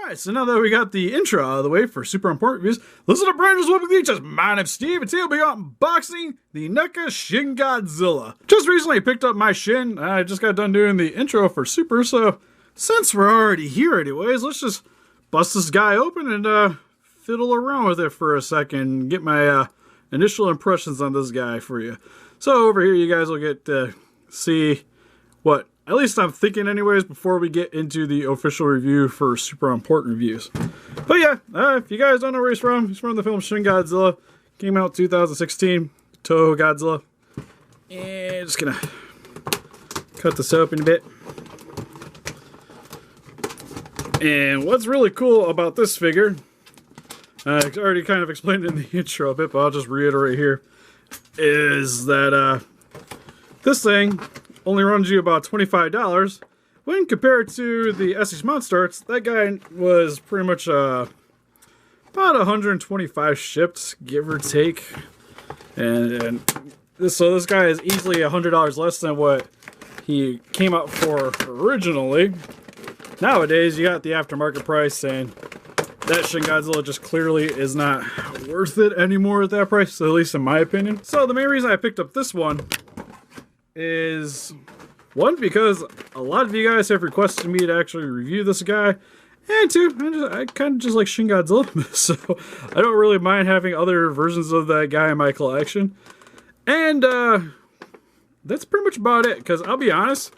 Alright, so now that we got the intro out of the way for super important reviews, listen to Brandon's What Features. My name's Steve, and today we'll be unboxing the NECA Shin Godzilla. Just recently picked up my Shin. I just got done doing the intro for Super, so since we're already here anyways, let's just bust this guy open and fiddle around with it for a second, get my initial impressions on this guy for you. So over here you guys will get to see what at least I'm thinking anyways before we get into the official review for super important reviews. But yeah, if you guys don't know where he's from the film Shin Godzilla. Came out 2016, Toho Godzilla. And just gonna cut this open a bit. And what's really cool about this figure, I already kind of explained it in the intro a bit, but I'll just reiterate here, is that this thing only runs you about $25. When compared to the Essex Monstarts, that guy was pretty much about 125 shipped, give or take. And this guy is easily $100 less than what he came out for originally. Nowadays, you got the aftermarket price, and that Shin Godzilla just clearly is not worth it anymore at that price, at least in my opinion. So the main reason I picked up this one is, one, because a lot of you guys have requested me to actually review this guy, and two, I kind of just like Shin Godzilla, so I don't really mind having other versions of that guy in my collection. And that's pretty much about it, because I'll be honest,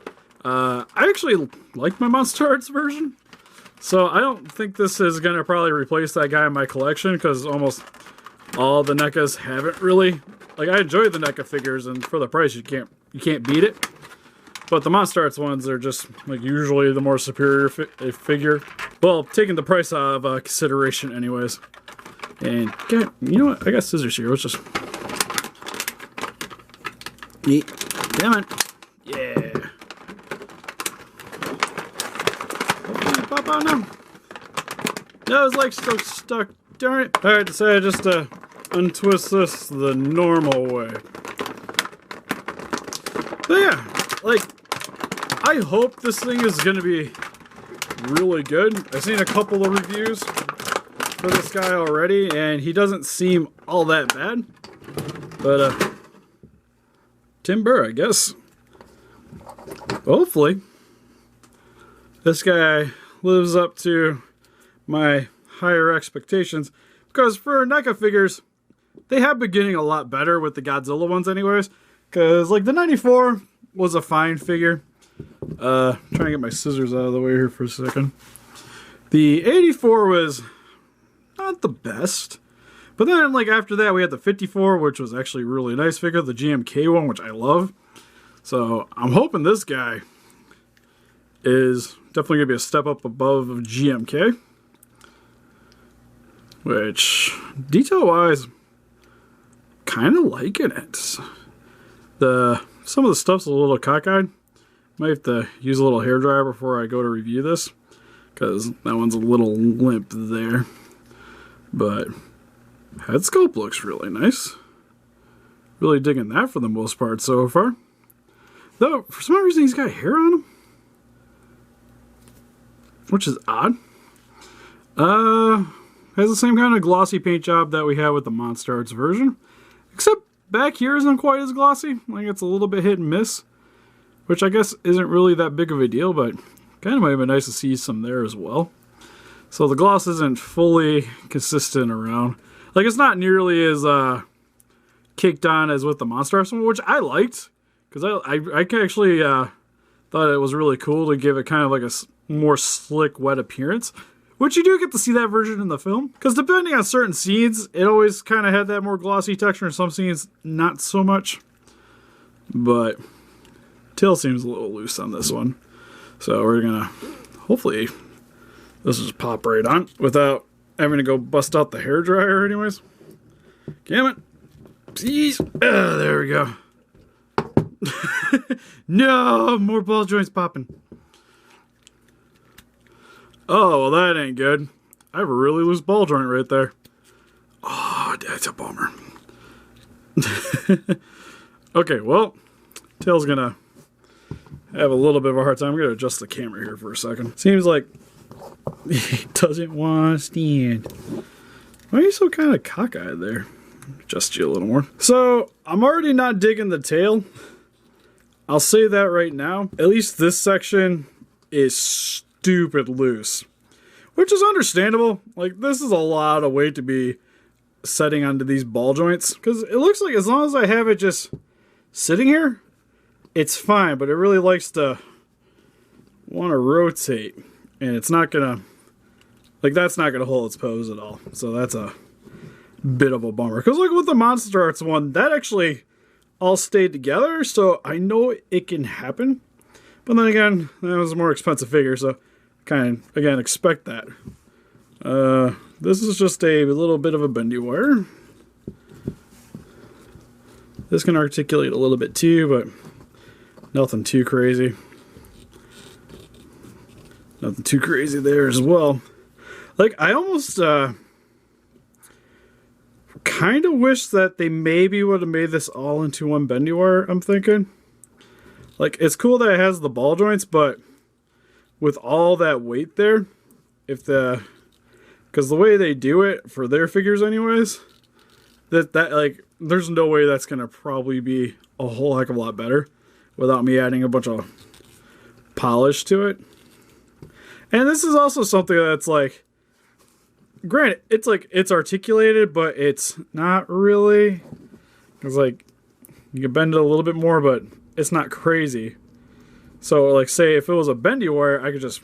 I actually like my Monster Arts version, so I don't think this is going to probably replace that guy in my collection, because almost all the NECAs haven't really. Like, I enjoy the NECA figures, and for the price, you can't beat it. But the Monster Arts ones are just, like, usually the more superior figure. Well, taking the price out of consideration anyways. And, you know what? I got scissors here. Let's just... Neat. Damn it. Yeah. Hopefully pop out now. That was, like, so stuck. Darn it. Alright, decided just to untwist this the normal way. But yeah, like, I hope this thing is going to be really good. I've seen a couple of reviews for this guy already, and he doesn't seem all that bad. But, Timber, I guess. Hopefully, this guy lives up to my higher expectations. Because for NECA figures, they have been getting a lot better with the Godzilla ones anyways. Because, like, the 94 was a fine figure. Trying to get my scissors out of the way here for a second. The 84 was not the best. But then, like, after that, we had the 54, which was actually a really nice figure. The GMK one, which I love. So, I'm hoping this guy is definitely going to be a step up above GMK. Which, detail-wise, kind of liking it. Some of the stuff's a little cockeyed. Might have to use a little hairdryer before I go to review this, because that one's a little limp there. But head sculpt looks really nice. Really digging that for the most part so far. Though, for some reason, he's got hair on him, which is odd. Has the same kind of glossy paint job that we had with the Monster Arts version. Except back here isn't quite as glossy. Like, it's a little bit hit and miss. Which I guess isn't really that big of a deal, but kind of might have been nice to see some there as well. So the gloss isn't fully consistent around. Like, it's not nearly as caked on as with the Monster Arts one, which I liked. Because I actually thought it was really cool to give it kind of like a more slick, wet appearance. Which you do get to see that version in the film. Because depending on certain scenes, it always kind of had that more glossy texture. In some scenes, not so much. But tail seems a little loose on this one. So we're going to, hopefully, this will just pop right on without having to go bust out the hairdryer anyways. Damn it. Please. There we go. No, more ball joints popping. Oh, well, that ain't good. I have a really loose ball joint right there. Oh, that's a bummer. Okay, well, tail's gonna have a little bit of a hard time. I'm gonna adjust the camera here for a second. Seems like He doesn't want to stand. Why are you so kind of cockeyed there? Adjust you a little more. So, I'm already not digging the tail. I'll say that right now. At least this section is stupid loose. Which is understandable. Like, this is a lot of weight to be setting onto these ball joints. Because it looks like as long as I have it just sitting here, it's fine. But it really likes to want to rotate. And it's not going to... Like, that's not going to hold its pose at all. So that's a bit of a bummer. Because look, with the Monster Arts one, that actually all stayed together. So I know it can happen. But then again, that was a more expensive figure. So kind of, again, expect that. This is just a little bit of a bendy wire. This can articulate a little bit too, but nothing too crazy. Nothing too crazy there as well. Like, I almost kind of wish that they maybe would have made this all into one bendy wire, I'm thinking. Like, it's cool that it has the ball joints, but with all that weight there, because the way they do it for their figures anyways, that like, there's no way that's going to probably be a whole heck of a lot better without me adding a bunch of polish to it. And this is also something that's like, granted, it's like, it's articulated, but it's not really. It's like, you can bend it a little bit more, but it's not crazy. So, like, say if it was a bendy wire, I could just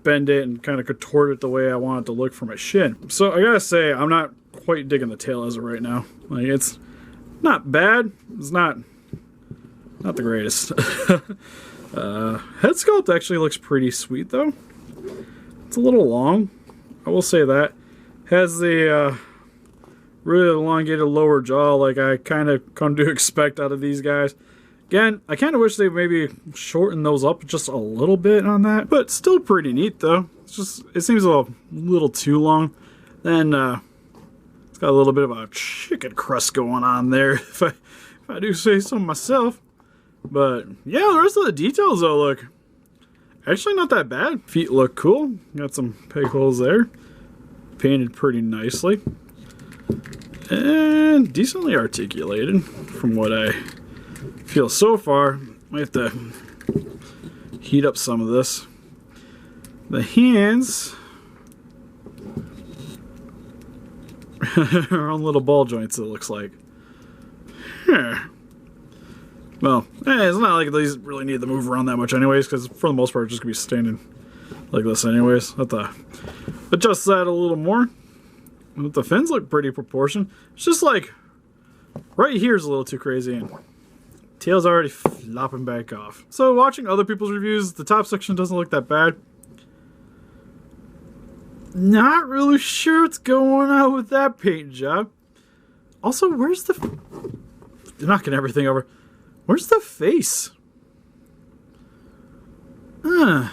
bend it and kind of contort it the way I want it to look for my shin. So, I gotta say, I'm not quite digging the tail as of right now. Like, it's not bad. It's not the greatest. Head sculpt actually looks pretty sweet, though. It's a little long. I will say that. Has the really elongated lower jaw like I kind of come to expect out of these guys. Again, I kind of wish they maybe shorten those up just a little bit on that, but still pretty neat though. It's just, it seems a little too long. Then it's got a little bit of a chicken crust going on there, if I do say so myself. But yeah, the rest of the details though look actually not that bad. Feet look cool. Got some peg holes there. Painted pretty nicely. And decently articulated from what I feel so far. Might have to heat up some of this. The hands are on little ball joints, it looks like. Well, it's not like these really need to move around that much anyways, because for the most part it's just going to be standing like this anyways. I'll have to adjust that a little more. But the fins look pretty proportioned. It's just like, right here is a little too crazy, and tail's already flopping back off. So watching other people's reviews, the top section doesn't look that bad. Not really sure what's going on with that paint job. Also, where's the... knocking everything over. Where's the face? Well,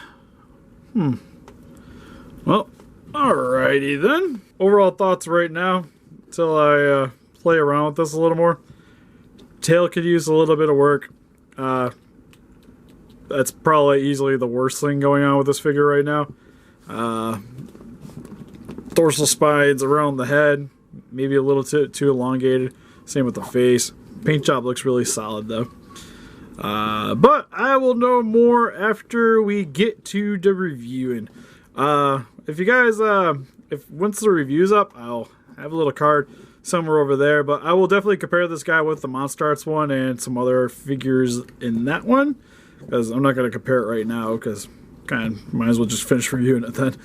alrighty then. Overall thoughts right now, until I play around with this a little more. Tail could use a little bit of work. That's probably easily the worst thing going on with this figure right now. Dorsal spines around the head, maybe a little too elongated. Same with the face. Paint job looks really solid though. But I will know more after we get to the reviewing. If you guys, once the review's up, I'll have a little card somewhere over there. But I will definitely compare this guy with the Monster Arts one and some other figures in that one, because I'm not going to compare it right now, because kind of might as well just finish reviewing it then.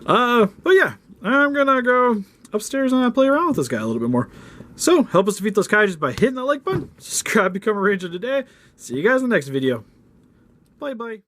But yeah, I'm gonna go upstairs and play around with this guy a little bit more. So, help us defeat those kaijus by hitting that like button, subscribe, become a ranger today. See you guys in the next video. Bye-bye.